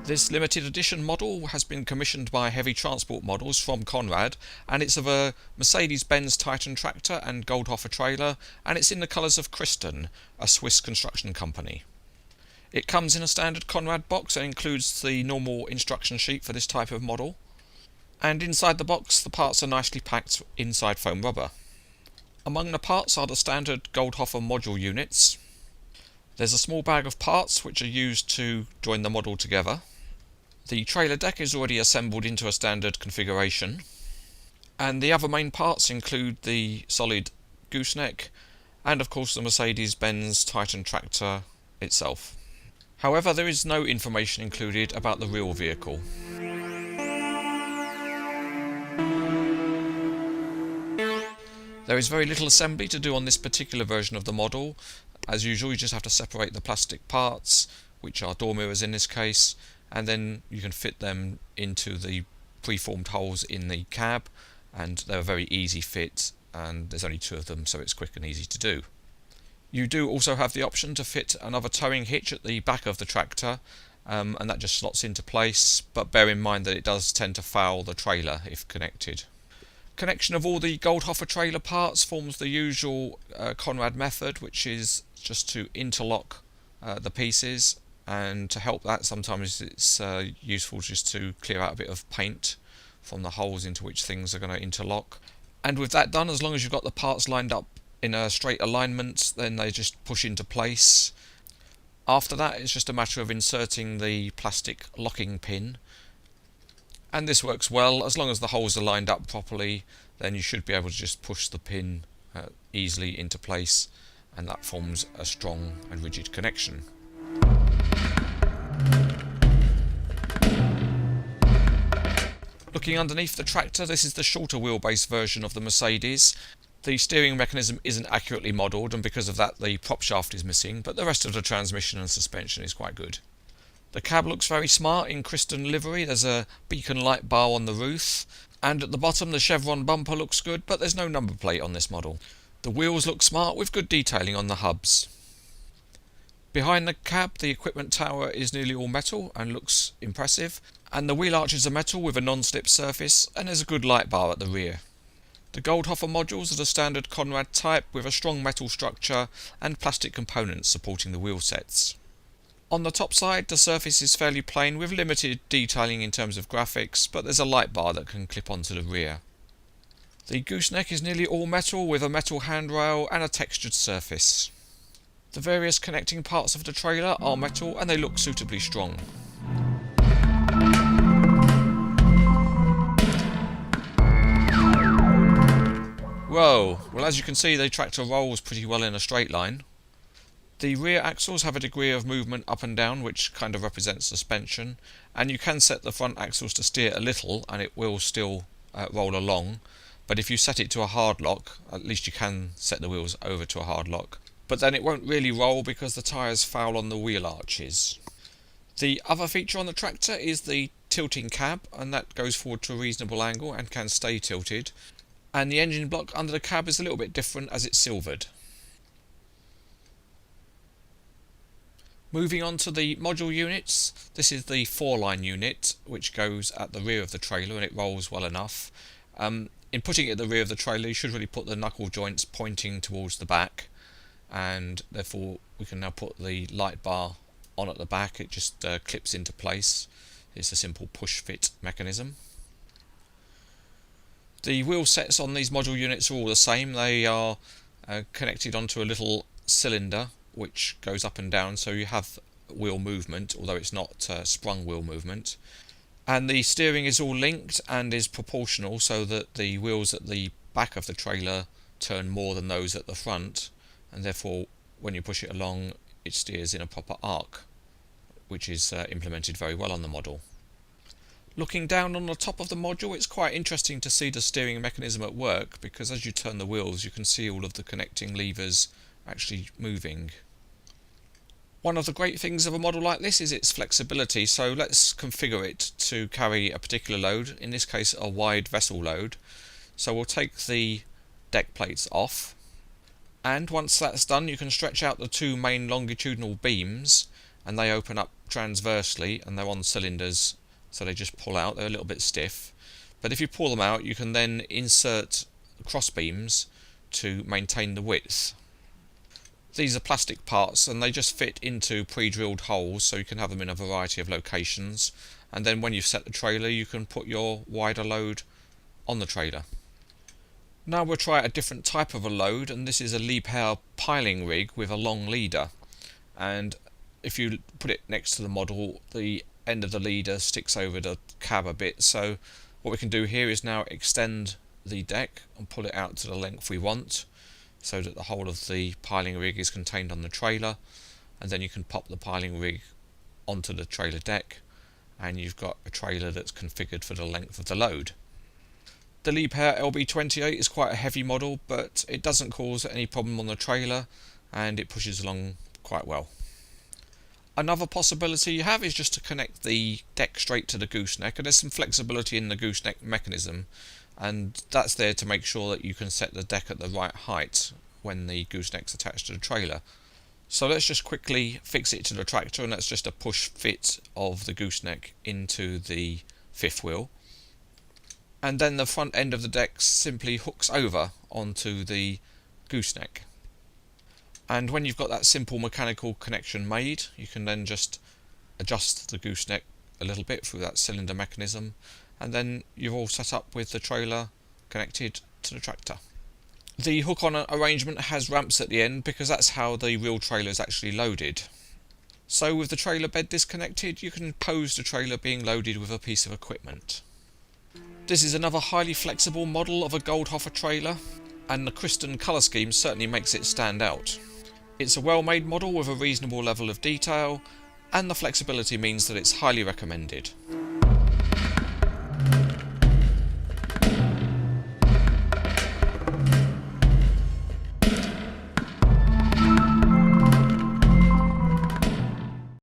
This limited edition model has been commissioned by Heavy Transport Models from Conrad, and it's of a Mercedes-Benz Titan tractor and Goldhofer trailer, and it's in the colours of Christen, a Swiss construction company. It comes in a standard Conrad box and includes the normal instruction sheet for this type of model, and inside the box the parts are nicely packed inside foam rubber. Among the parts are the standard Goldhofer module units. There's a small bag of parts which are used to join the model together. The trailer deck is already assembled into a standard configuration, and the other main parts include the solid gooseneck and of course the Mercedes-Benz Titan tractor itself. However, there is no information included about the real vehicle. There is very little assembly to do on this particular version of the model. As usual, you just have to separate the plastic parts, which are door mirrors in this case, and then you can fit them into the preformed holes in the cab, and they're a very easy fit, and there's only 2 of them, so it's quick and easy to do. You do also have the option to fit another towing hitch at the back of the tractor, and that just slots into place, but bear in mind that it does tend to foul the trailer if connected. Connection of all the Goldhofer trailer parts forms the usual Conrad method, which is just to interlock the pieces, and to help that sometimes it's useful just to clear out a bit of paint from the holes into which things are going to interlock. And with that done, as long as you've got the parts lined up in a straight alignment, then they just push into place. After that, it's just a matter of inserting the plastic locking pin, and this works well. As long as the holes are lined up properly, then you should be able to just push the pin easily into place, and that forms a strong and rigid connection. Looking underneath the tractor, this is the shorter wheelbase version of the Mercedes. The steering mechanism isn't accurately modelled, and because of that the prop shaft is missing, but the rest of the transmission and suspension is quite good. The cab looks very smart in Christen livery. There's a beacon light bar on the roof, and at the bottom the chevron bumper looks good, but there's no number plate on this model. The wheels look smart with good detailing on the hubs. Behind the cab, the equipment tower is nearly all metal and looks impressive, and the wheel arches are metal with a non-slip surface, and there's a good light bar at the rear. The Goldhofer modules are the standard Conrad type with a strong metal structure and plastic components supporting the wheel sets. On the top side, the surface is fairly plain with limited detailing in terms of graphics, but there's a light bar that can clip onto the rear. The gooseneck is nearly all metal with a metal handrail and a textured surface. The various connecting parts of the trailer are metal and they look suitably strong. Whoa! Well, as you can see, the tractor rolls pretty well in a straight line. The rear axles have a degree of movement up and down, which kind of represents suspension, and you can set the front axles to steer a little and it will still roll along, but if you set it to a hard lock, at least you can set the wheels over to a hard lock, but then it won't really roll because the tyres foul on the wheel arches. The other feature on the tractor is the tilting cab, and that goes forward to a reasonable angle and can stay tilted, and the engine block under the cab is a little bit different as it's silvered. Moving on to the module units, this is the 4-line unit which goes at the rear of the trailer and it rolls well enough. In putting it at the rear of the trailer you should really put the knuckle joints pointing towards the back, and therefore we can now put the light bar on at the back. It just clips into place. It's a simple push fit mechanism. The wheel sets on these module units are all the same. They are connected onto a little cylinder which goes up and down, so you have wheel movement, although it's not sprung wheel movement. And the steering is all linked and is proportional, so that the wheels at the back of the trailer turn more than those at the front, and therefore when you push it along it steers in a proper arc, which is implemented very well on the model. Looking down on the top of the module, it's quite interesting to see the steering mechanism at work, because as you turn the wheels you can see all of the connecting levers actually moving. One of the great things of a model like this is its flexibility, so let's configure it to carry a particular load, in this case a wide vessel load. So we'll take the deck plates off, and once that's done you can stretch out the 2 main longitudinal beams and they open up transversely and they're on cylinders, so they just pull out. They're a little bit stiff, but if you pull them out you can then insert cross beams to maintain the width. These are plastic parts and they just fit into pre-drilled holes, so you can have them in a variety of locations, and then when you've set the trailer you can put your wider load on the trailer. Now we'll try a different type of a load, and this is a Liebherr piling rig with a long leader, and if you put it next to the model, the end of the leader sticks over the cab a bit, so what we can do here is now extend the deck and pull it out to the length we want, so that the whole of the piling rig is contained on the trailer, and then you can pop the piling rig onto the trailer deck and you've got a trailer that's configured for the length of the load. The Liebherr LB28 is quite a heavy model, but it doesn't cause any problem on the trailer and it pushes along quite well. Another possibility you have is just to connect the deck straight to the gooseneck, and there's some flexibility in the gooseneck mechanism, and that's there to make sure that you can set the deck at the right height when the gooseneck's attached to the trailer. So let's just quickly fix it to the tractor, and that's just a push fit of the gooseneck into the fifth wheel. And then the front end of the deck simply hooks over onto the gooseneck. And when you've got that simple mechanical connection made, you can then just adjust the gooseneck a little bit through that cylinder mechanism, and then you're all set up with the trailer connected to the tractor. The hook-on arrangement has ramps at the end because that's how the real trailer is actually loaded. So with the trailer bed disconnected, you can pose the trailer being loaded with a piece of equipment. This is another highly flexible model of a Goldhofer trailer, and the Christen colour scheme certainly makes it stand out. It's a well-made model with a reasonable level of detail, and the flexibility means that it's highly recommended.